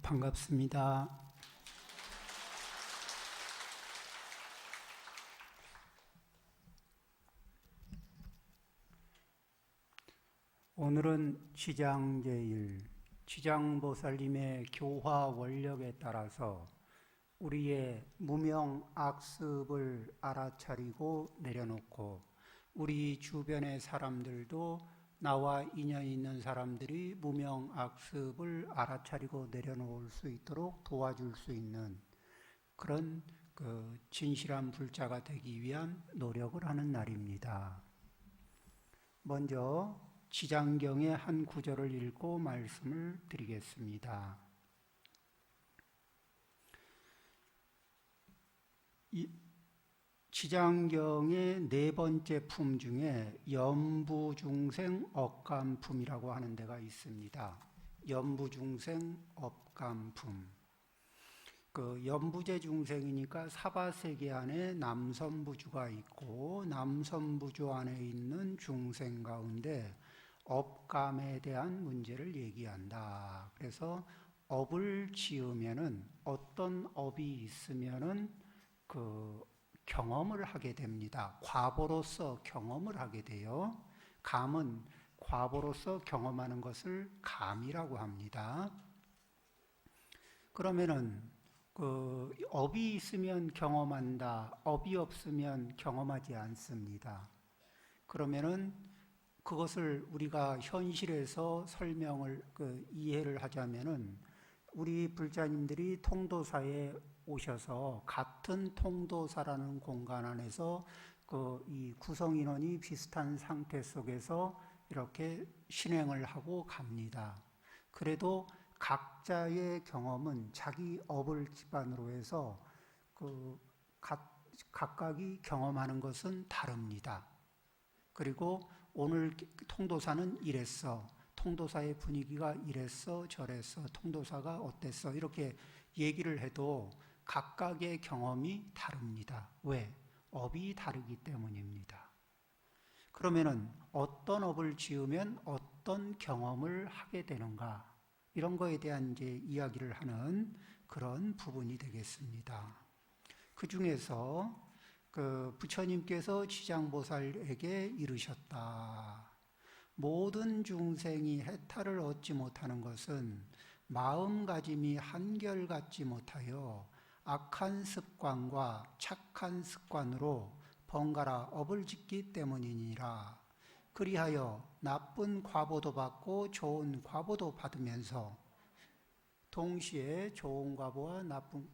반갑습니다. 오늘은 지장제일, 지장보살님의 교화 원력에 따라서 우리의 무명 악습을 알아차리고 내려놓고 우리 주변의 사람들도 나와 인연 있는 사람들이 무명 악습을 알아차리고 내려놓을 수 있도록 도와줄 수 있는 그런 진실한 불자가 되기 위한 노력을 하는 날입니다. 먼저 지장경의 한 구절을 읽고 말씀을 드리겠습니다. 지장경의 네 번째 품 중에 연부중생 업감품이라고 하는 데가 있습니다. 연부중생 업감품. 연부제 중생이니까 사바세계 안에 남선부주가 있고 남선부주 안에 있는 중생 가운데 업감에 대한 문제를 얘기한다. 그래서 업을 지으면은 어떤 업이 있으면은 경험을 하게 됩니다. 과보로서 경험을 하게 돼요. 감은 과보로서 경험하는 것을 감이라고 합니다. 그러면은 업이 있으면 경험한다. 업이 없으면 경험하지 않습니다. 그러면은 그것을 우리가 현실에서 설명을 이해를 하자면은 우리 불자님들이 통도사에 오셔서 같은 통도사라는 공간 안에서 이 구성 인원이 비슷한 상태 속에서 이렇게 신행을 하고 갑니다. 그래도 각자의 경험은 자기 업을 기반으로 해서 각각이 경험하는 것은 다릅니다. 그리고 오늘 통도사는 이랬어. 통도사의 분위기가 이랬어, 저랬어, 통도사가 어땠어, 이렇게 얘기를 해도 각각의 경험이 다릅니다. 왜? 업이 다르기 때문입니다. 그러면은 어떤 업을 지으면 어떤 경험을 하게 되는가? 이런 거에 대한 이제 이야기를 하는 그런 부분이 되겠습니다. 그 중에서 부처님께서 지장보살에게 이르셨다. 모든 중생이 해탈을 얻지 못하는 것은 마음가짐이 한결같지 못하여 악한 습관과 착한 습관으로 번갈아 업을 짓기 때문이니라. 그리하여 나쁜 과보도 받고 좋은 과보도 받으면서 동시에 좋은 과보와 나쁜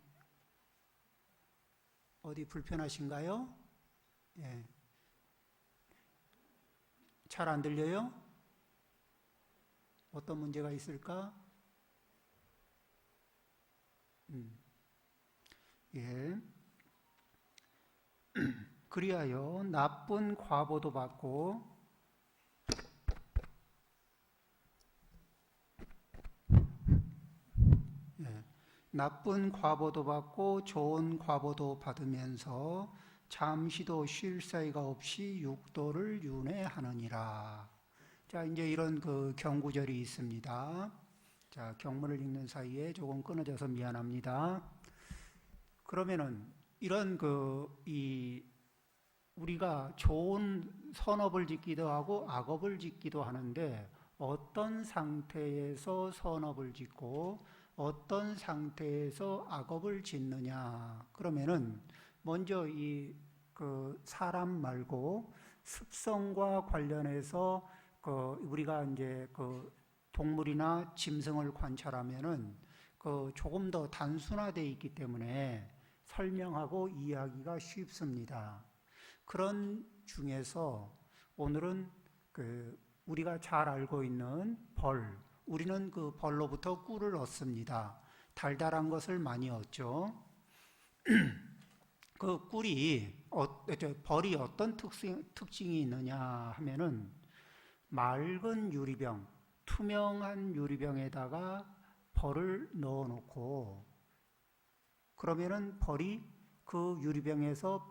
어디 불편하신가요? 예. 잘 안 들려요? 어떤 문제가 있을까? 예. 그리하여 나쁜 과보도 받고 나쁜 과보도 받고 좋은 과보도 받으면서 잠시도 쉴 사이가 없이 육도를 윤회하느니라. 자, 이제 이런 경구절이 있습니다. 자, 경문을 읽는 사이에 조금 끊어져서 미안합니다. 그러면은 이런 우리가 좋은 선업을 짓기도 하고 악업을 짓기도 하는데 어떤 상태에서 선업을 짓고 어떤 상태에서 악업을 짓느냐? 그러면은 먼저 사람 말고 습성과 관련해서 우리가 이제 동물이나 짐승을 관찰하면은 조금 더 단순화되어 있기 때문에 설명하고 이해하기가 쉽습니다. 그런 중에서 오늘은 우리가 잘 알고 있는 벌, 우리는 그 벌로부터 꿀을 얻습니다. 달달한 것을 많이 얻죠. 그 벌이 어떤 특징이 있느냐 하면은 맑은 유리병, 투명한 유리병에다가 벌을 넣어놓고 그러면은 벌이 그 유리병에서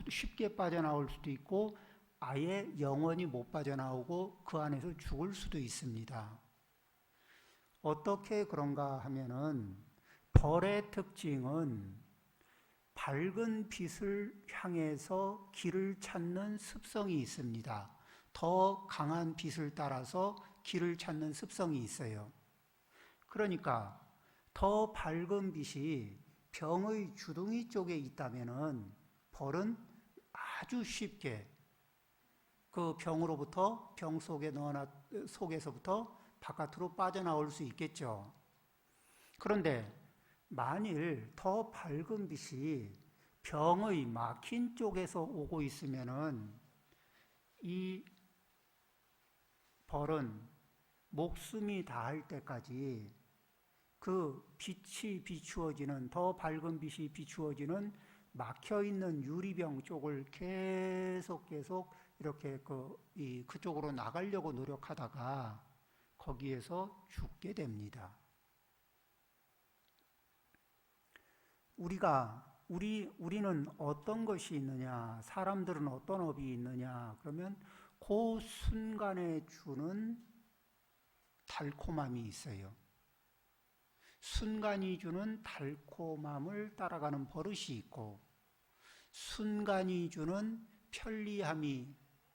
쉽게 빠져나올 수도 있고 아예 영원히 못 빠져나오고 그 안에서 죽을 수도 있습니다. 어떻게 그런가 하면은 벌의 특징은 밝은 빛을 향해서 길을 찾는 습성이 있습니다. 더 강한 빛을 따라서 길을 찾는 습성이 있어요. 그러니까 더 밝은 빛이 병의 주둥이 쪽에 있다면은 벌은 아주 쉽게 그 병으로부터 병 속에서부터 바깥으로 빠져나올 수 있겠죠. 그런데 만일 더 밝은 빛이 병의 막힌 쪽에서 오고 있으면은 이 벌은 목숨이 다할 때까지 그 빛이 비추어지는 더 밝은 빛이 비추어지는 막혀 있는 유리병 쪽을 계속 이렇게 그쪽으로 나가려고 노력하다가 거기에서 죽게 됩니다. 우리는 어떤 것이 있느냐, 사람들은 어떤 업이 있느냐, 그러면 그 순간에 주는 달콤함이 있어요. 순간이 주는 달콤함을 따라가는 버릇이 있고, 순간이 주는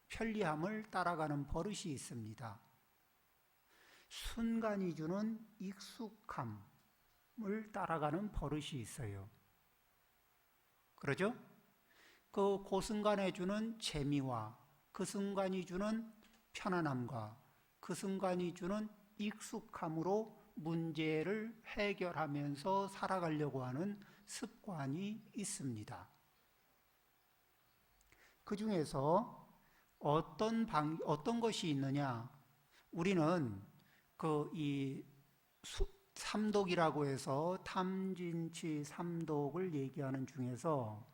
편리함을 따라가는 버릇이 있습니다. 순간이 주는 익숙함을 따라가는 버릇이 있어요. 그러죠? 그 순간에 주는 재미와 그 순간이 주는 편안함과 그 순간이 주는 익숙함으로 문제를 해결하면서 살아가려고 하는 습관이 있습니다. 그 중에서 어떤 것이 있느냐? 우리는 삼독이라고 해서 탐진치 삼독을 얘기하는 중에서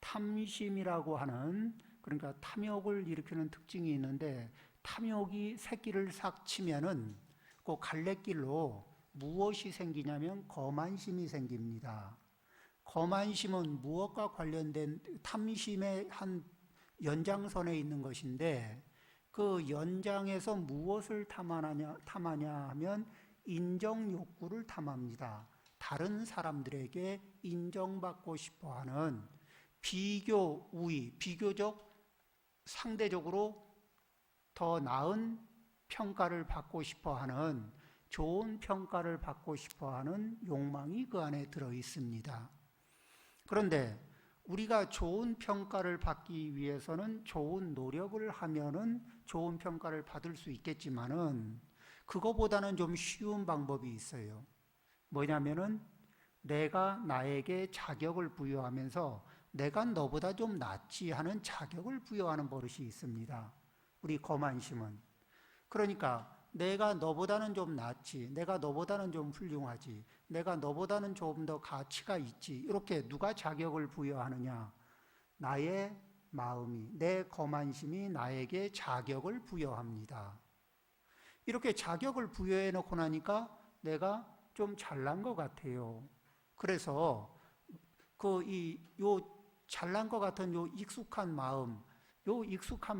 탐심이라고 하는, 그러니까 탐욕을 일으키는 특징이 있는데, 탐욕이 새끼를 싹 치면은 그 갈래길로 무엇이 생기냐면 거만심이 생깁니다. 거만심은 무엇과 관련된 탐심의 한 연장선에 있는 것인데, 그 연장에서 무엇을 탐하냐 하면 인정 욕구를 탐합니다. 다른 사람들에게 인정받고 싶어 하는 비교 우위, 비교적 상대적으로 더 나은 평가를 받고 싶어 하는, 좋은 평가를 받고 싶어 하는 욕망이 그 안에 들어 있습니다. 그런데 우리가 좋은 평가를 받기 위해서는 좋은 노력을 하면은 좋은 평가를 받을 수 있겠지만은 그거보다는 좀 쉬운 방법이 있어요. 뭐냐면은 내가 나에게 자격을 부여하면서 내가 너보다 좀 낫지 하는 자격을 부여하는 버릇이 있습니다. 우리 거만심은. 그러니까 내가 너보다는 좀 낫지, 내가 너보다는 좀 훌륭하지, 내가 너보다는 좀 더 가치가 있지, 이렇게 누가 자격을 부여하느냐? 나의 마음이, 내 거만심이 나에게 자격을 부여합니다. 이렇게 자격을 부여해 놓고 나니까 내가 좀 잘난 것 같아요. 그래서 요 잘난 것 같은 요 익숙한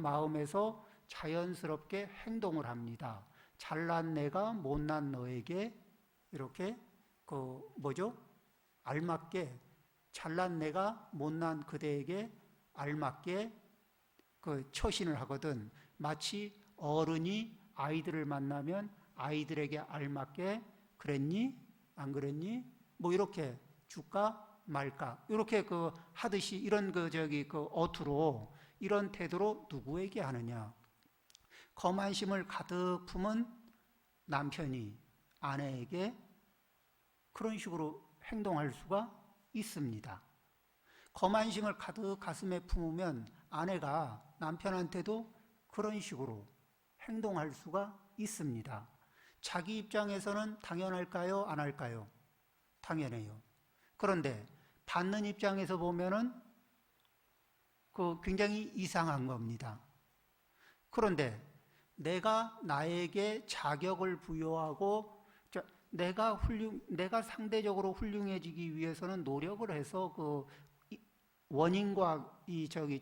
마음에서 자연스럽게 행동을 합니다. 잘난 내가 못난 너에게 이렇게 알맞게, 잘난 내가 못난 그대에게 알맞게 처신을 하거든. 마치 어른이 아이들을 만나면 아이들에게 알맞게 그랬니? 안 그랬니? 뭐 이렇게 줄까 말까? 이렇게 하듯이 이런 어투로, 이런 태도로 누구에게 하느냐? 거만심을 가득 품은 남편이 아내에게 그런 식으로 행동할 수가 있습니다. 거만심을 가득 가슴에 품으면 아내가 남편한테도 그런 식으로 행동할 수가 있습니다. 자기 입장에서는 당연할까요? 안 할까요? 당연해요. 그런데 받는 입장에서 보면은 굉장히 이상한 겁니다. 그런데 내가 나에게 자격을 부여하고 내가 상대적으로 훌륭해지기 위해서는 노력을 해서 원인과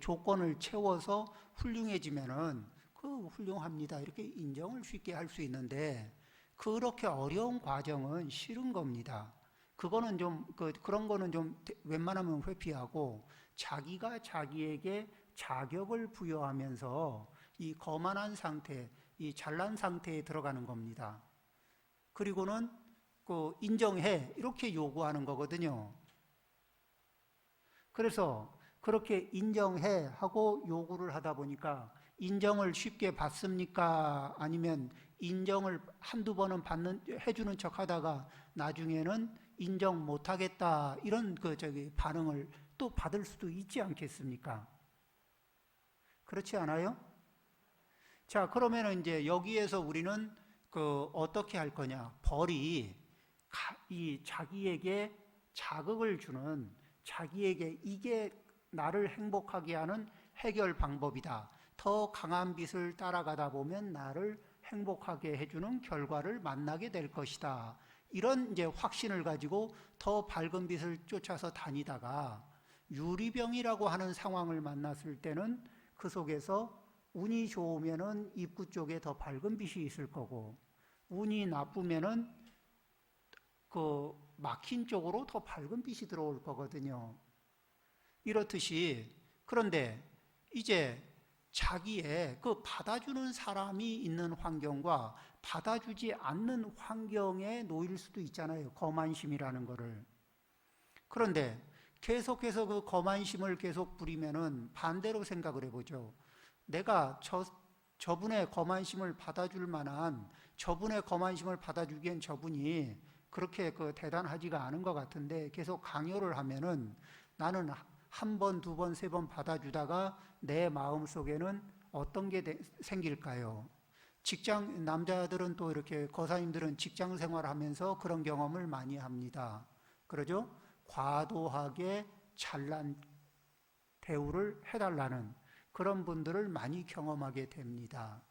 조건을 채워서 훌륭해지면은 훌륭합니다. 이렇게 인정을 쉽게 할 수 있는데, 그렇게 어려운 과정은 싫은 겁니다. 그거는 좀 그런 거는 좀 웬만하면 회피하고 자기가 자기에게 자격을 부여하면서 이 거만한 상태, 이 잘난 상태에 들어가는 겁니다. 그리고는 인정해 이렇게 요구하는 거거든요. 그래서 그렇게 인정해 하고 요구를 하다 보니까 인정을 쉽게 받습니까? 아니면 인정을 한두 번은 해주는 척 하다가 나중에는 인정 못하겠다 이런 반응을 또 받을 수도 있지 않겠습니까? 그렇지 않아요? 자, 그러면 이제 여기에서 우리는 어떻게 할 거냐? 벌이 이 자기에게 자극을 주는, 자기에게 이게 나를 행복하게 하는 해결 방법이다. 더 강한 빛을 따라가다 보면 나를 행복하게 해주는 결과를 만나게 될 것이다. 이런 이제 확신을 가지고 더 밝은 빛을 쫓아서 다니다가 유리병이라고 하는 상황을 만났을 때는 그 속에서 운이 좋으면은 입구 쪽에 더 밝은 빛이 있을 거고, 운이 나쁘면은 막힌 쪽으로 더 밝은 빛이 들어올 거거든요. 이렇듯이, 그런데 이제 자기의 받아주는 사람이 있는 환경과 받아주지 않는 환경에 놓일 수도 있잖아요. 거만심이라는 거를. 그런데 계속해서 거만심을 계속 부리면은 반대로 생각을 해보죠. 내가 저분의 거만심을 받아줄 만한, 저분의 거만심을 받아주기엔 저분이 그렇게 대단하지가 않은 것 같은데 계속 강요를 하면은 나는 한 번, 두 번, 세 번 받아주다가 내 마음 속에는 어떤 게 생길까요? 남자들은 또 이렇게 거사님들은 직장 생활하면서 그런 경험을 많이 합니다. 그러죠? 과도하게 잘난 대우를 해달라는 그런 분들을 많이 경험하게 됩니다.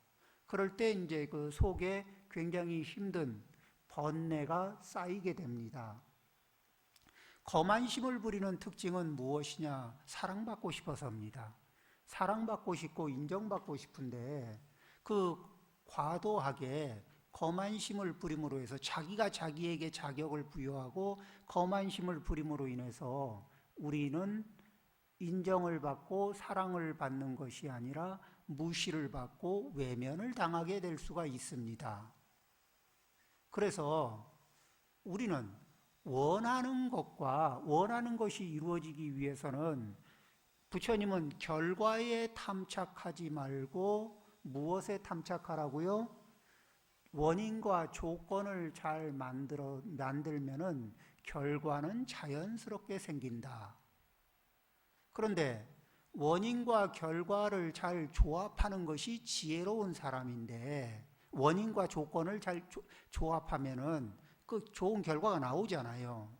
그럴 때 이제 그 속에 굉장히 힘든 번뇌가 쌓이게 됩니다. 거만심을 부리는 특징은 무엇이냐? 사랑받고 싶어서입니다. 사랑받고 싶고 인정받고 싶은데 과도하게 거만심을 부림으로 해서 자기가 자기에게 자격을 부여하고 거만심을 부림으로 인해서 우리는 인정을 받고 사랑을 받는 것이 아니라 무시를 받고 외면을 당하게 될 수가 있습니다. 그래서 우리는 원하는 것이 이루어지기 위해서는 부처님은 결과에 탐착하지 말고 무엇에 탐착하라고요? 원인과 조건을 잘 만들면은 결과는 자연스럽게 생긴다. 그런데 원인과 결과를 잘 조합하는 것이 지혜로운 사람인데 원인과 조건을 잘 조합하면은 좋은 결과가 나오잖아요.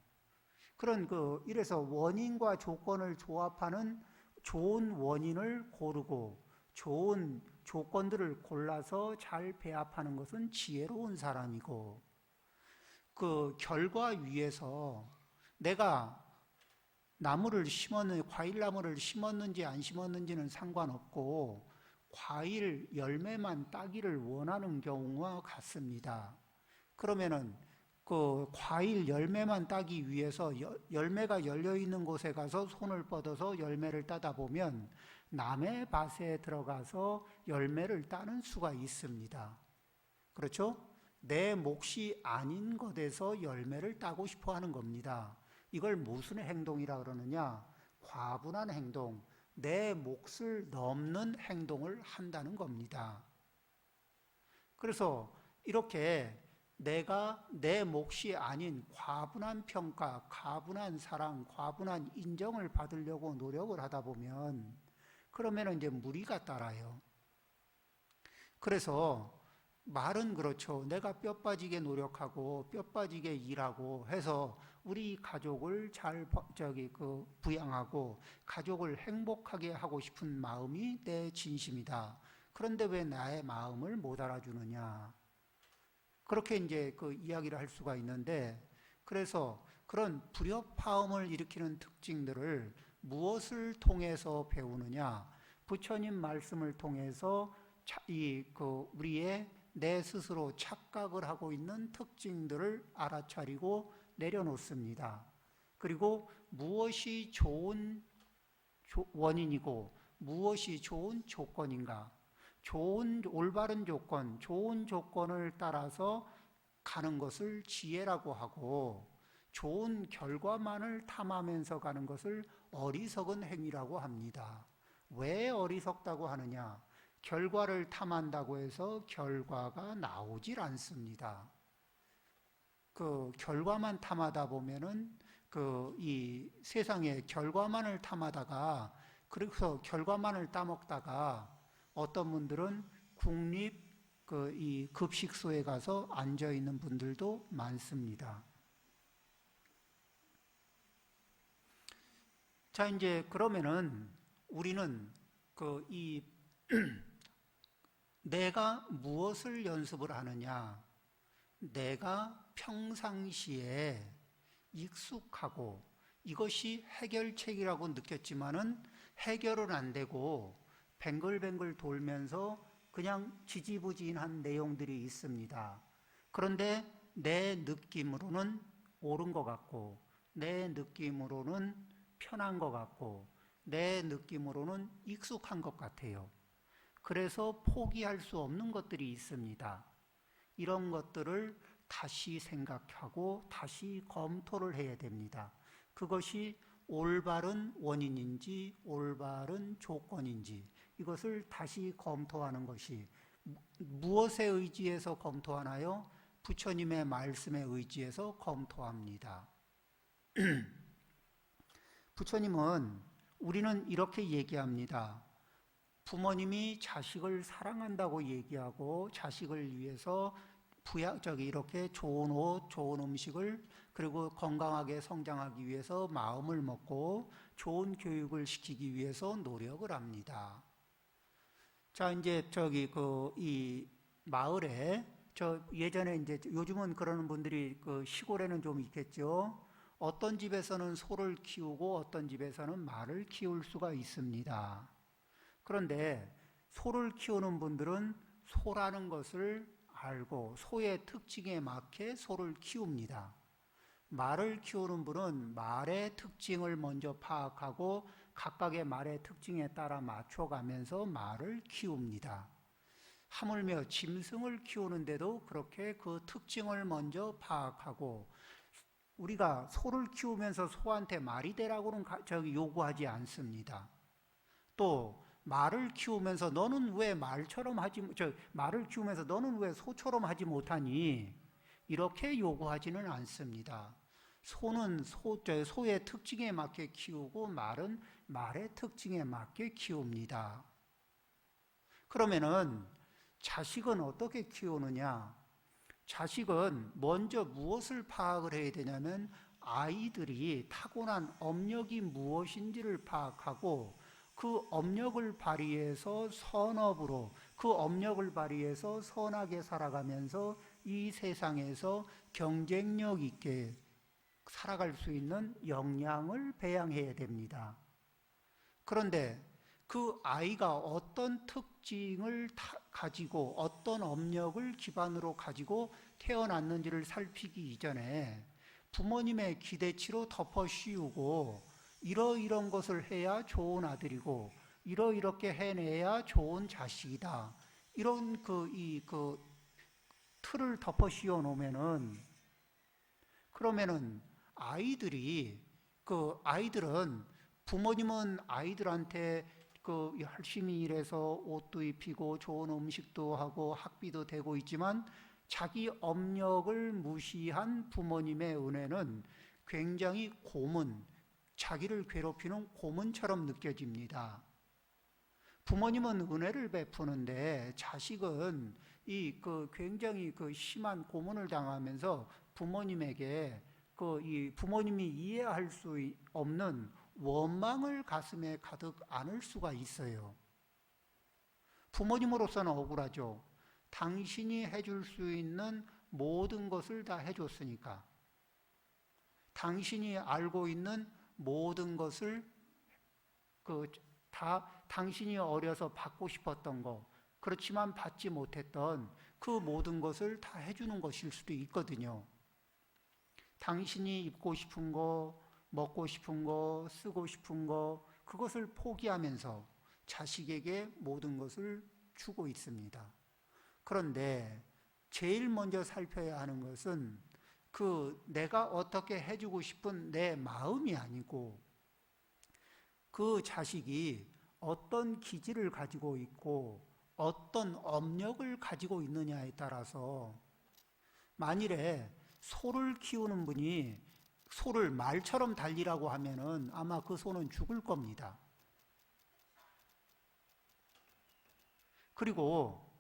이래서 원인과 조건을 조합하는 좋은 원인을 고르고 좋은 조건들을 골라서 잘 배합하는 것은 지혜로운 사람이고, 결과 위에서 내가 과일나무를 심었는지 안 심었는지는 상관없고 과일 열매만 따기를 원하는 경우와 같습니다. 그러면은 과일 열매만 따기 위해서 열매가 열려있는 곳에 가서 손을 뻗어서 열매를 따다 보면 남의 밭에 들어가서 열매를 따는 수가 있습니다. 그렇죠? 내 몫이 아닌 것에서 열매를 따고 싶어 하는 겁니다. 이걸 무슨 행동이라 그러느냐? 과분한 행동, 내 몫을 넘는 행동을 한다는 겁니다. 그래서 이렇게 내가 내 몫이 아닌 과분한 평가, 과분한 사랑, 과분한 인정을 받으려고 노력을 하다 보면 그러면 이제 무리가 따라요. 그래서 말은 그렇죠. 내가 뼈 빠지게 노력하고 뼈 빠지게 일하고 해서 우리 가족을 잘 부양하고 가족을 행복하게 하고 싶은 마음이 내 진심이다. 그런데 왜 나의 마음을 못 알아주느냐? 그렇게 이제 이야기를 할 수가 있는데, 그래서 그런 불협화음을 일으키는 특징들을 무엇을 통해서 배우느냐? 부처님 말씀을 통해서 우리의 내 스스로 착각을 하고 있는 특징들을 알아차리고 내려놓습니다. 그리고 무엇이 좋은 원인이고 무엇이 좋은 조건인가, 좋은 올바른 조건, 좋은 조건을 따라서 가는 것을 지혜라고 하고 좋은 결과만을 탐하면서 가는 것을 어리석은 행위라고 합니다. 왜 어리석다고 하느냐? 결과를 탐한다고 해서 결과가 나오질 않습니다. 그 결과만 탐하다 보면은 이 세상의 결과만을 탐하다가, 그래서 결과만을 따먹다가 어떤 분들은 국립 이 급식소에 가서 앉아 있는 분들도 많습니다. 자, 이제 그러면은 우리는 이 내가 무엇을 연습을 하느냐? 내가 평상시에 익숙하고 이것이 해결책이라고 느꼈지만은 해결은 안 되고 뱅글뱅글 돌면서 그냥 지지부진한 내용들이 있습니다. 그런데 내 느낌으로는 옳은 것 같고, 내 느낌으로는 편한 것 같고, 내 느낌으로는 익숙한 것 같아요. 그래서 포기할 수 없는 것들이 있습니다. 이런 것들을 다시 생각하고 다시 검토를 해야 됩니다. 그것이 올바른 원인인지 올바른 조건인지 이것을 다시 검토하는 것이, 무엇에 의지해서 검토하나요? 부처님의 말씀에 의지해서 검토합니다. 부처님은, 우리는 이렇게 얘기합니다. 부모님이 자식을 사랑한다고 얘기하고 자식을 위해서 이렇게 좋은 옷, 좋은 음식을, 그리고 건강하게 성장하기 위해서 마음을 먹고 좋은 교육을 시키기 위해서 노력을 합니다. 자, 이제 이 마을에, 예전에 이제 요즘은 그러는 분들이 시골에는 좀 있겠죠. 어떤 집에서는 소를 키우고 어떤 집에서는 말을 키울 수가 있습니다. 그런데 소를 키우는 분들은 소라는 것을 알고 소의 특징에 맞게 소를 키웁니다. 말을 키우는 분은 말의 특징을 먼저 파악하고 각각의 말의 특징에 따라 맞춰가면서 말을 키웁니다. 하물며 짐승을 키우는데도 그렇게 그 특징을 먼저 파악하고, 우리가 소를 키우면서 소한테 말이 되라고는 요구하지 않습니다. 또 말을 키우면서 너는 왜 말을 키우면서 너는 왜 소처럼 하지 못하니? 이렇게 요구하지는 않습니다. 소는 소의 특징에 맞게 키우고 말은 말의 특징에 맞게 키웁니다. 그러면은 자식은 어떻게 키우느냐? 자식은 먼저 무엇을 파악을 해야 되냐면 아이들이 타고난 업력이 무엇인지를 파악하고 그 업력을 발휘해서 선업으로, 그 업력을 발휘해서 선하게 살아가면서 이 세상에서 경쟁력 있게 살아갈 수 있는 역량을 배양해야 됩니다. 그런데 그 아이가 어떤 특징을 가지고 어떤 업력을 기반으로 가지고 태어났는지를 살피기 이전에 부모님의 기대치로 덮어 씌우고 이러이런 것을 해야 좋은 아들이고 이렇게 해내야 좋은 자식이다, 이런 틀을 덮어 씌워 놓으면은, 그러면은 아이들은 부모님은 아이들한테 열심히 일해서 옷도 입히고 좋은 음식도 하고 학비도 되고 있지만 자기 업력을 무시한 부모님의 은혜는 굉장히 자기를 괴롭히는 고문처럼 느껴집니다. 부모님은 은혜를 베푸는데 자식은 굉장히 심한 고문을 당하면서 부모님에게 부모님이 이해할 수 없는 원망을 가슴에 가득 안을 수가 있어요. 부모님으로서는 억울하죠. 당신이 해줄 수 있는 모든 것을 다 해줬으니까, 당신이 알고 있는 모든 것을 다 당신이 어려서 받고 싶었던 거, 그렇지만 받지 못했던 그 모든 것을 다 해주는 것일 수도 있거든요. 당신이 입고 싶은 거, 먹고 싶은 거, 쓰고 싶은 거, 그것을 포기하면서 자식에게 모든 것을 주고 있습니다. 그런데 제일 먼저 살펴야 하는 것은 내가 어떻게 해주고 싶은 내 마음이 아니고 그 자식이 어떤 기질을 가지고 있고 어떤 업력을 가지고 있느냐에 따라서 만일에 소를 키우는 분이 소를 말처럼 달리라고 하면은 아마 그 소는 죽을 겁니다. 그리고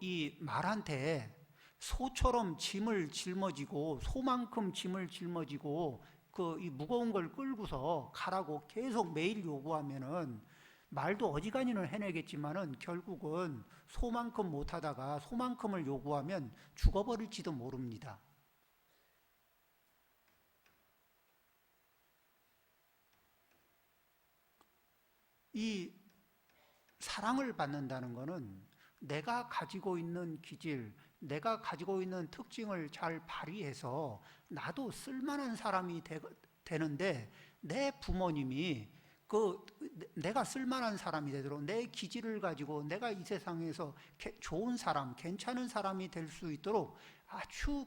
이 말한테 소처럼 짐을 짊어지고 소만큼 짐을 짊어지고 이 무거운 걸 끌고서 가라고 계속 매일 요구하면은 말도 어지간히는 해내겠지만은 결국은 소만큼 못하다가 소만큼을 요구하면 죽어버릴지도 모릅니다. 이 사랑을 받는다는 것은 내가 가지고 있는 기질, 내가 가지고 있는 특징을 잘 발휘해서 나도 쓸만한 사람이 되는데 내 부모님이 내가 쓸만한 사람이 되도록 내 기질을 가지고 내가 이 세상에서 좋은 사람, 괜찮은 사람이 될 수 있도록 아주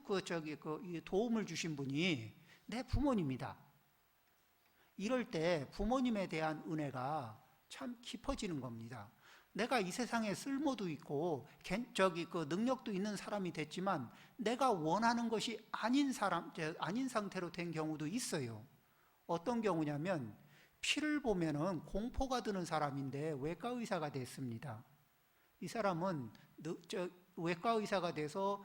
도움을 주신 분이 내 부모님이다. 이럴 때 부모님에 대한 은혜가 참 깊어지는 겁니다. 내가 이 세상에 쓸모도 있고 능력도 있는 사람이 됐지만 내가 원하는 것이 아닌 상태로 된 경우도 있어요. 어떤 경우냐면 피를 보면은 공포가 드는 사람인데 외과 의사가 됐습니다. 이 사람은 외과 의사가 돼서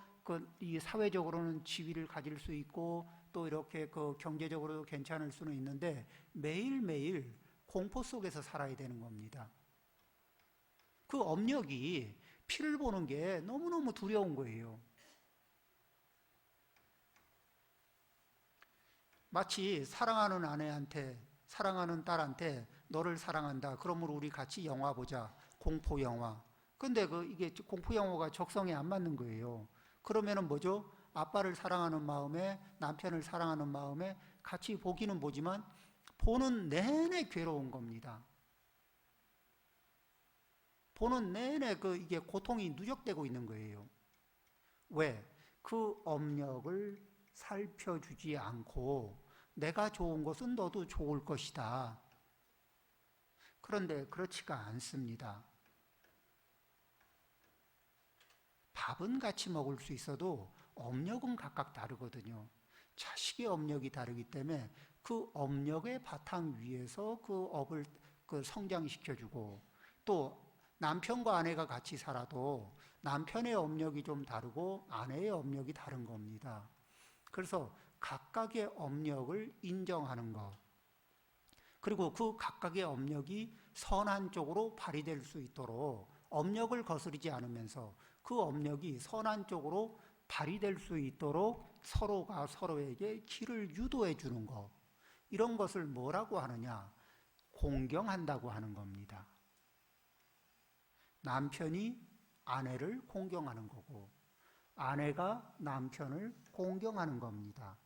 이 사회적으로는 지위를 가질 수 있고 또 이렇게 경제적으로도 괜찮을 수는 있는데 매일매일 공포 속에서 살아야 되는 겁니다. 그 업력이 피를 보는 게 너무너무 두려운 거예요. 마치 사랑하는 아내한테, 사랑하는 딸한테 너를 사랑한다. 그러므로 우리 같이 영화 보자. 공포 영화. 근데 이게 공포 영화가 적성에 안 맞는 거예요. 그러면은 뭐죠? 아빠를 사랑하는 마음에, 남편을 사랑하는 마음에 같이 보기는 보지만 보는 내내 괴로운 겁니다. 보는 내내 이게 고통이 누적되고 있는 거예요. 왜? 그 업력을 살펴주지 않고 내가 좋은 것은 너도 좋을 것이다. 그런데 그렇지가 않습니다. 밥은 같이 먹을 수 있어도 업력은 각각 다르거든요. 자식의 업력이 다르기 때문에 그 업력의 바탕 위에서 그 업을 성장시켜주고 또 남편과 아내가 같이 살아도 남편의 업력이 좀 다르고 아내의 업력이 다른 겁니다. 그래서 각각의 업력을 인정하는 것, 그리고 그 각각의 업력이 선한 쪽으로 발휘될 수 있도록 업력을 거스르지 않으면서 그 업력이 선한 쪽으로 발휘될 수 있도록 서로가 서로에게 길을 유도해 주는 것, 이런 것을 뭐라고 하느냐? 공경한다고 하는 겁니다. 남편이 아내를 공경하는 거고 아내가 남편을 공경하는 겁니다.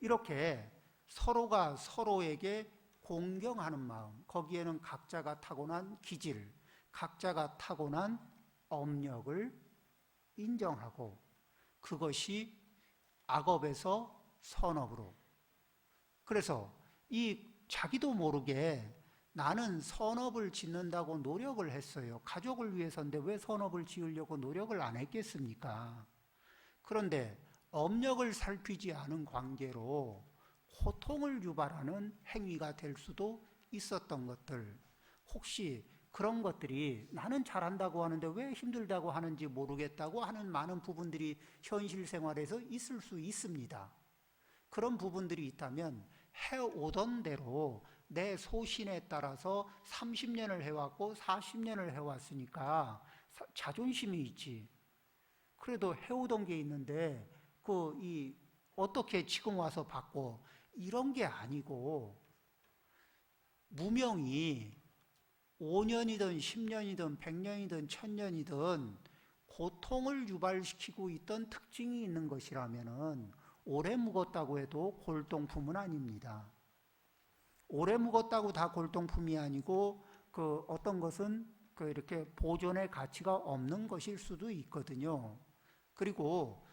이렇게 서로가 서로에게 공경하는 마음, 거기에는 각자가 타고난 기질, 각자가 타고난 업력을 인정하고 그것이 악업에서 선업으로, 그래서 이 자기도 모르게 나는 선업을 짓는다고 노력을 했어요. 가족을 위해서인데 왜 선업을 지으려고 노력을 안 했겠습니까? 그런데 업력을 살피지 않은 관계로 고통을 유발하는 행위가 될 수도 있었던 것들, 혹시 그런 것들이 나는 잘한다고 하는데 왜 힘들다고 하는지 모르겠다고 하는 많은 부분들이 현실 생활에서 있을 수 있습니다. 그런 부분들이 있다면 해오던 대로 내 소신에 따라서 30년을 해왔고 40년을 해왔으니까 자존심이 있지. 그래도 해오던 게 있는데 어떻게 지금 와서 바꿔, 이런 게 아니고 무명이 5년이든 10년이든 100년이든 1000년이든 고통을 유발시키고 있던 특징이 있는 것이라면은 오래 묵었다고 해도 골동품은 아닙니다. 오래 묵었다고 다 골동품이 아니고 그 어떤 것은 그 이렇게 보존의 가치가 없는 것일 수도 있거든요. 그리고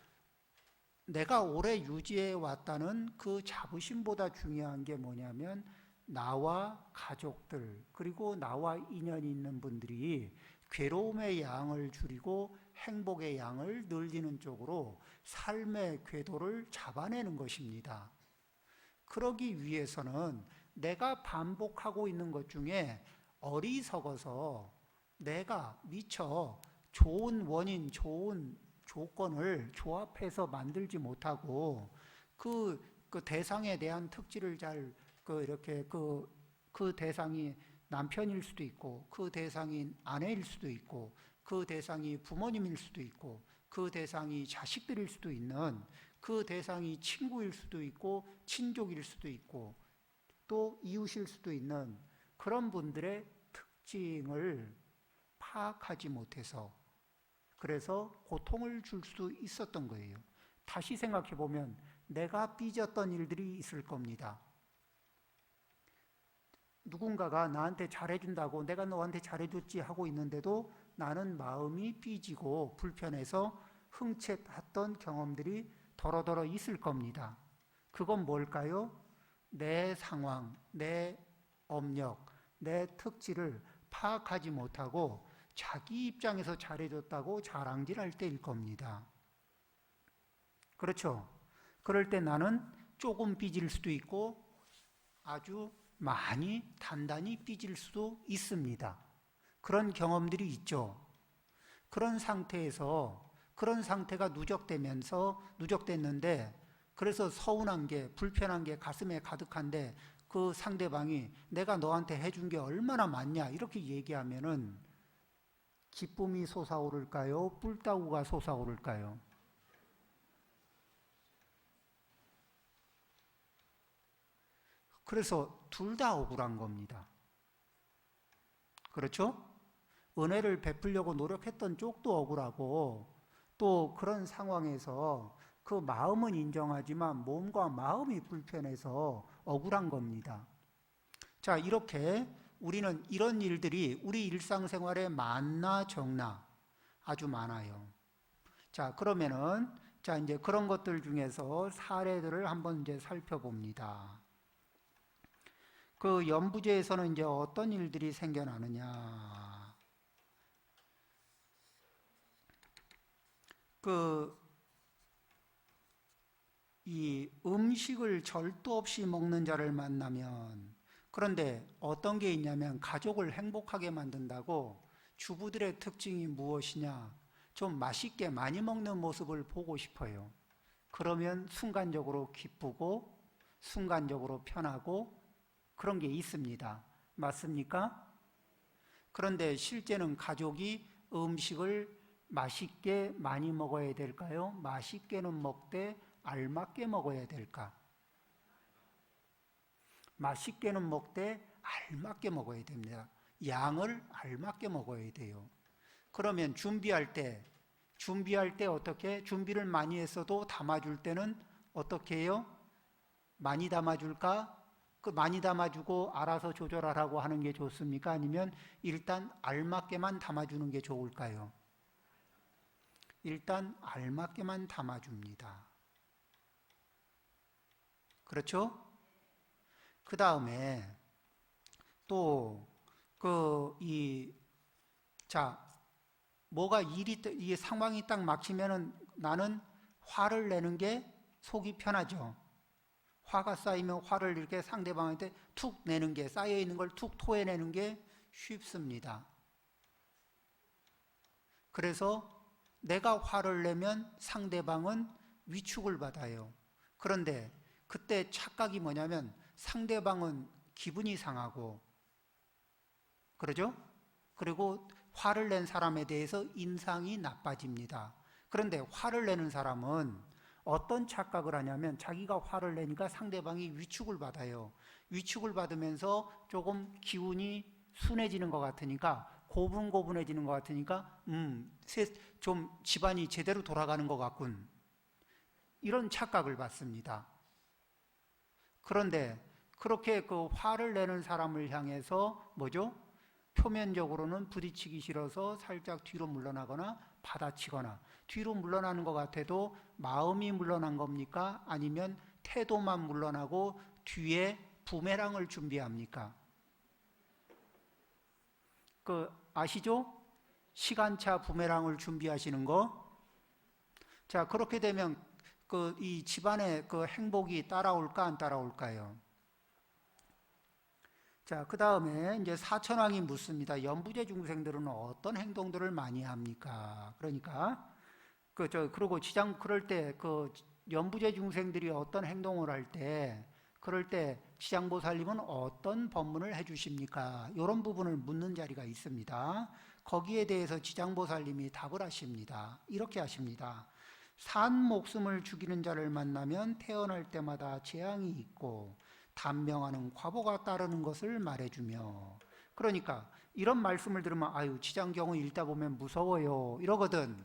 내가 오래 유지해 왔다는 그 자부심보다 중요한 게 뭐냐면 나와 가족들 그리고 나와 인연이 있는 분들이 괴로움의 양을 줄이고 행복의 양을 늘리는 쪽으로 삶의 궤도를 잡아내는 것입니다. 그러기 위해서는 내가 반복하고 있는 것 중에 어리석어서 내가 미처 좋은 원인, 좋은 조건을 조합해서 만들지 못하고 그 대상에 대한 특질을 잘 이렇게 그 대상이 남편일 수도 있고 그 대상이 아내일 수도 있고 그 대상이 부모님일 수도 있고 그 대상이 자식들일 수도 있는 그 대상이 친구일 수도 있고 친족일 수도 있고 또 이웃일 수도 있는 그런 분들의 특징을 파악하지 못해서 그래서 고통을 줄 수 있었던 거예요. 다시 생각해 보면 내가 삐졌던 일들이 있을 겁니다. 누군가가 나한테 잘해준다고 내가 너한테 잘해줬지 하고 있는데도 나는 마음이 삐지고 불편해서 흥칫했던 경험들이 더러더러 있을 겁니다. 그건 뭘까요? 내 상황, 내 업력, 내 특질을 파악하지 못하고 자기 입장에서 잘해줬다고 자랑질할 때일 겁니다. 그렇죠? 그럴 때 나는 조금 삐질 수도 있고 아주 많이 단단히 삐질 수도 있습니다. 그런 경험들이 있죠. 그런 상태가 누적됐는데 그래서 서운한 게 불편한 게 가슴에 가득한데 그 상대방이 내가 너한테 해준 게 얼마나 많냐 이렇게 얘기하면은 기쁨이 솟아오를까요? 뿔따구가 솟아오를까요? 그래서 둘 다 억울한 겁니다. 그렇죠? 은혜를 베풀려고 노력했던 쪽도 억울하고 또 그런 상황에서 그 마음은 인정하지만 몸과 마음이 불편해서 억울한 겁니다. 자, 이렇게 우리는 이런 일들이 우리 일상생활에 많나 적나 아주 많아요. 자, 그러면은 이제 그런 것들 중에서 사례들을 한번 이제 살펴봅니다. 그 연부제에서는 이제 어떤 일들이 생겨나느냐. 이 음식을 절도 없이 먹는 자를 만나면 그런데 어떤 게 있냐면 가족을 행복하게 만든다고 주부들의 특징이 무엇이냐? 좀 맛있게 많이 먹는 모습을 보고 싶어요. 그러면 순간적으로 기쁘고 순간적으로 편하고 그런 게 있습니다. 맞습니까? 그런데 실제는 가족이 음식을 맛있게 많이 먹어야 될까요? 맛있게는 먹되 알맞게 먹어야 될까? 맛있게는 먹되 알맞게 먹어야 됩니다. 양을 알맞게 먹어야 돼요. 그러면 준비할 때 어떻게? 준비를 많이 했어도 담아줄 때는 어떻게 해요? 많이 담아줄까? 그 많이 담아주고 알아서 조절하라고 하는 게 좋습니까? 아니면 일단 알맞게만 담아주는 게 좋을까요? 일단 알맞게만 담아줍니다. 그렇죠? 그 다음에 또 이 상황이 딱 막히면은 나는 화를 내는 게 속이 편하죠. 화가 쌓이면 화를 이렇게 상대방한테 툭 내는 게 쌓여 있는 걸 툭 토해내는 게 쉽습니다. 그래서 내가 화를 내면 상대방은 위축을 받아요. 그런데 그때 착각이 뭐냐면 상대방은 기분이 상하고 그러죠? 그리고 화를 낸 사람에 대해서 인상이 나빠집니다. 그런데 화를 내는 사람은 어떤 착각을 하냐면 자기가 화를 내니까 상대방이 위축을 받아요. 위축을 받으면서 조금 기운이 순해지는 것 같으니까 고분고분해지는 것 같으니까 좀 집안이 제대로 돌아가는 것 같군, 이런 착각을 받습니다. 그런데 그렇게 그 화를 내는 사람을 향해서 뭐죠? 표면적으로는 부딪히기 싫어서 살짝 뒤로 물러나거나 받아치거나, 뒤로 물러나는 것 같아도 마음이 물러난 겁니까? 아니면 태도만 물러나고 뒤에 부메랑을 준비합니까? 아시죠? 시간차 부메랑을 준비하시는 거. 자, 그렇게 되면 이 집안의 그 행복이 따라올까 안 따라올까요? 자, 그 다음에 이제 사천왕이 묻습니다. 연부제 중생들은 어떤 행동들을 많이 합니까? 그러니까 그리고 그럴 때 연부제 중생들이 어떤 행동을 할 때, 그럴 때 지장보살님은 어떤 법문을 해주십니까? 이런 부분을 묻는 자리가 있습니다. 거기에 대해서 지장보살님이 답을 하십니다. 이렇게 하십니다. 산 목숨을 죽이는 자를 만나면 태어날 때마다 재앙이 있고 단명하는 과보가 따르는 것을 말해주며, 그러니까 이런 말씀을 들으면 아유, 지장경을 읽다 보면 무서워요 이러거든.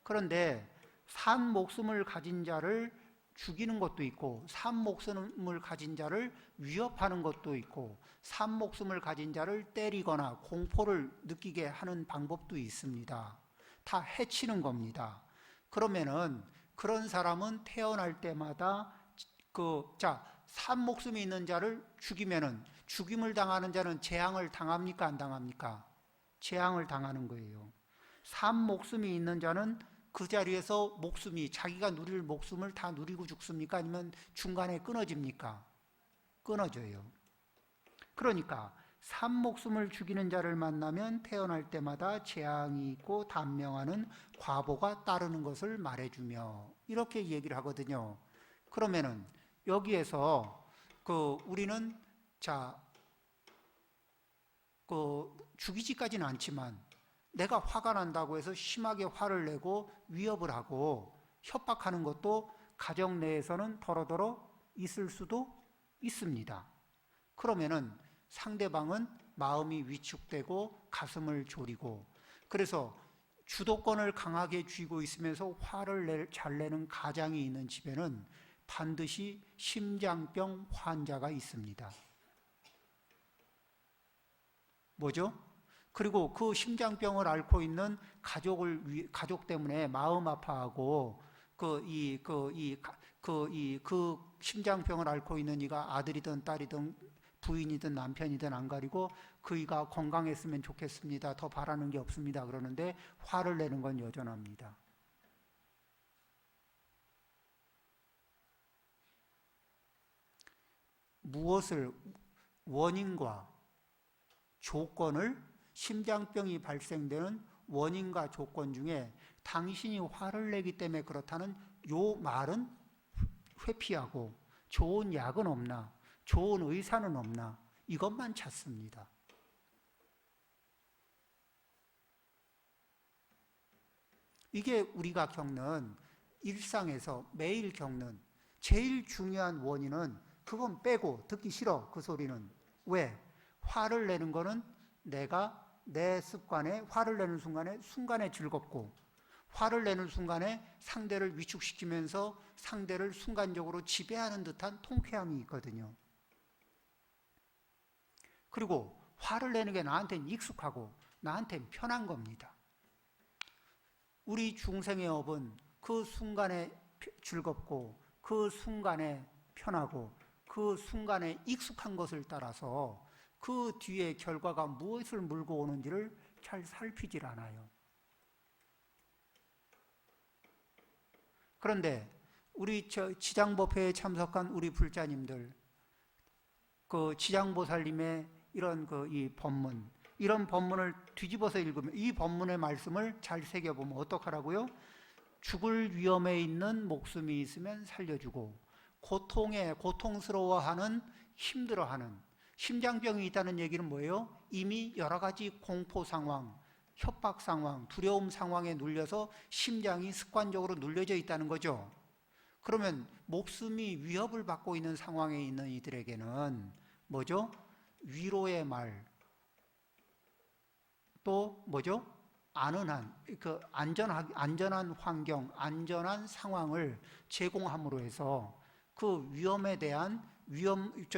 그런데 산 목숨을 가진 자를 죽이는 것도 있고, 산 목숨을 가진 자를 위협하는 것도 있고, 산 목숨을 가진 자를 때리거나 공포를 느끼게 하는 방법도 있습니다. 다 해치는 겁니다. 그러면은 그런 사람은 태어날 때마다 산 목숨이 있는 자를 죽이면은, 죽임을 당하는 자는 재앙을 당합니까 안 당합니까? 재앙을 당하는 거예요. 산 목숨이 있는 자는 그 자리에서 자기가 누릴 목숨을 다 누리고 죽습니까? 아니면 중간에 끊어집니까? 끊어져요. 그러니까 산 목숨을 죽이는 자를 만나면 태어날 때마다 재앙이 있고 단명하는 과보가 따르는 것을 말해주며, 이렇게 얘기를 하거든요. 그러면은 여기에서 우리는 죽이지까지는 않지만 내가 화가 난다고 해서 심하게 화를 내고 위협을 하고 협박하는 것도 가정 내에서는 더러더러 있을 수도 있습니다. 그러면은 상대방은 마음이 위축되고 가슴을 졸이고, 그래서 주도권을 강하게 쥐고 있으면서 화를 잘 내는 가장이 있는 집에는 반드시 심장병 환자가 있습니다. 뭐죠? 그리고 그 심장병을 앓고 있는 가족 때문에 마음 아파하고 그 심장병을 앓고 있는 이가 아들이든 딸이든 부인이든 남편이든 안 가리고 그이가 건강했으면 좋겠습니다. 더 바라는 게 없습니다. 그러는데 화를 내는 건 여전합니다. 무엇을 원인과 조건을, 심장병이 발생되는 원인과 조건 중에 당신이 화를 내기 때문에 그렇다는 요 말은 회피하고, 좋은 약은 없나, 좋은 의사는 없나, 이것만 찾습니다. 이게 우리가 겪는, 일상에서 매일 겪는 제일 중요한 원인은, 그건 빼고 듣기 싫어 그 소리는. 왜? 화를 내는 거는 내가 내 습관에, 화를 내는 순간에 즐겁고, 화를 내는 순간에 상대를 위축시키면서 상대를 순간적으로 지배하는 듯한 통쾌함이 있거든요. 그리고 화를 내는 게 나한테는 익숙하고 나한테는 편한 겁니다. 우리 중생의 업은 그 순간에 즐겁고, 그 순간에 편하고, 그 순간에 익숙한 것을 따라서 그 뒤에 결과가 무엇을 물고 오는지를 잘 살피질 않아요. 그런데 우리 지장법회에 참석한 우리 불자님들, 그 지장보살님의 이런 이 법문, 이런 법문을 뒤집어서 읽으면, 이 법문의 말씀을 잘 새겨보면 어떡하라고요? 죽을 위험에 있는 목숨이 있으면 살려주고, 고통스러워하는, 힘들어하는, 심장병이 있다는 얘기는 뭐예요? 이미 여러 가지 공포 상황, 협박 상황, 두려움 상황에 눌려서 심장이 습관적으로 눌려져 있다는 거죠. 그러면 목숨이 위협을 받고 있는 상황에 있는 이들에게는 뭐죠? 위로의 말, 또 또 뭐죠? 안은한, 안전한 환경, 안전한 상황을 제공함으로 해서 그 위험에 대한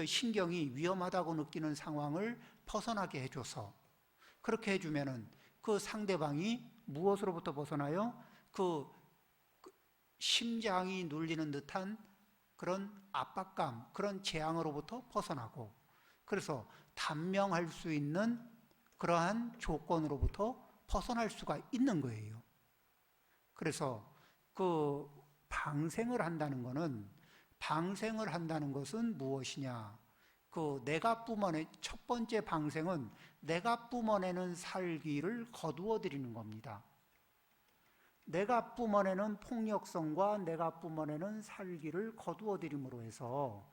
신경이 위험하다고 느끼는 상황을 벗어나게 해줘서, 그렇게 해주면은 그 상대방이 무엇으로부터 벗어나요? 그 심장이 눌리는 듯한 그런 압박감, 그런 재앙으로부터 벗어나고, 그래서 단명할 수 있는 그러한 조건으로부터 벗어날 수가 있는 거예요. 그래서 그 방생을 한다는 것은 무엇이냐? 첫 번째 방생은 내가 뿜어내는 살기를 거두어 드리는 겁니다. 내가 뿜어내는 폭력성과 내가 뿜어내는 살기를 거두어 드림으로 해서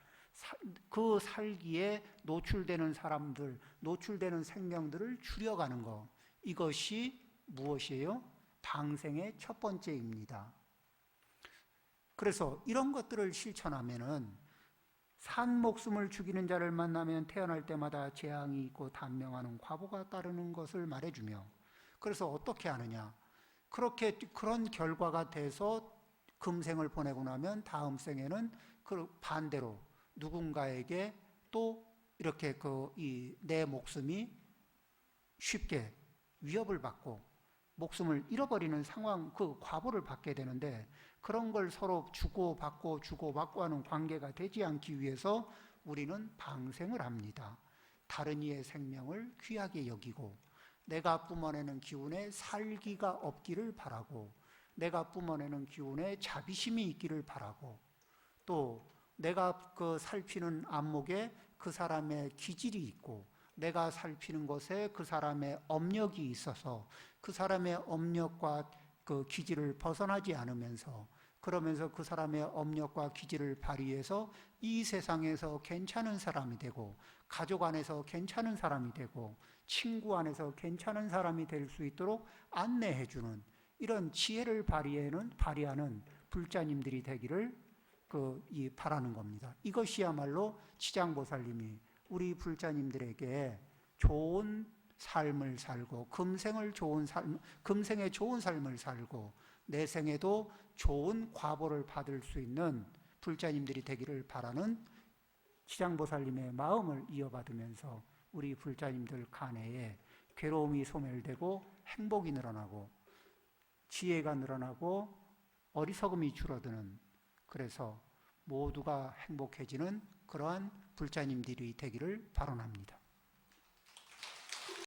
그 살기에 노출되는 사람들, 노출되는 생명들을 줄여가는 것, 이것이 무엇이에요? 방생의 첫 번째입니다. 그래서 이런 것들을 실천하면은, 산 목숨을 죽이는 자를 만나면 태어날 때마다 재앙이 있고 단명하는 과보가 따르는 것을 말해주며, 그래서 어떻게 하느냐? 그런 결과가 돼서 금생을 보내고 나면 다음 생에는 그 반대로 누군가에게 또 이렇게 내 목숨이 쉽게 위협을 받고 목숨을 잃어버리는 상황, 그 과보를 받게 되는데, 그런 걸 서로 주고받고 하는 관계가 되지 않기 위해서 우리는 방생을 합니다. 다른 이의 생명을 귀하게 여기고, 내가 뿜어내는 기운에 살기가 없기를 바라고, 내가 뿜어내는 기운에 자비심이 있기를 바라고, 또 내가 살피는 안목에 그 사람의 기질이 있고, 내가 살피는 것에 그 사람의 업력이 있어서 그 사람의 업력과 그 기질을 벗어나지 않으면서, 그러면서 그 사람의 업력과 기질을 발휘해서 이 세상에서 괜찮은 사람이 되고, 가족 안에서 괜찮은 사람이 되고, 친구 안에서 괜찮은 사람이 될 수 있도록 안내해주는 이런 지혜를 발휘하는 불자님들이 되기를 바라는 겁니다. 이것이야말로 지장보살님이 우리 불자님들에게 좋은 삶을 살고, 금생의 좋은 삶을 살고 내생에도 좋은 과보를 받을 수 있는 불자님들이 되기를 바라는 지장보살님의 마음을 이어받으면서 우리 불자님들 간해에 괴로움이 소멸되고 행복이 늘어나고 지혜가 늘어나고 어리석음이 줄어드는, 그래서 모두가 행복해지는 그러한 불자님들이 되기를 발언합니다.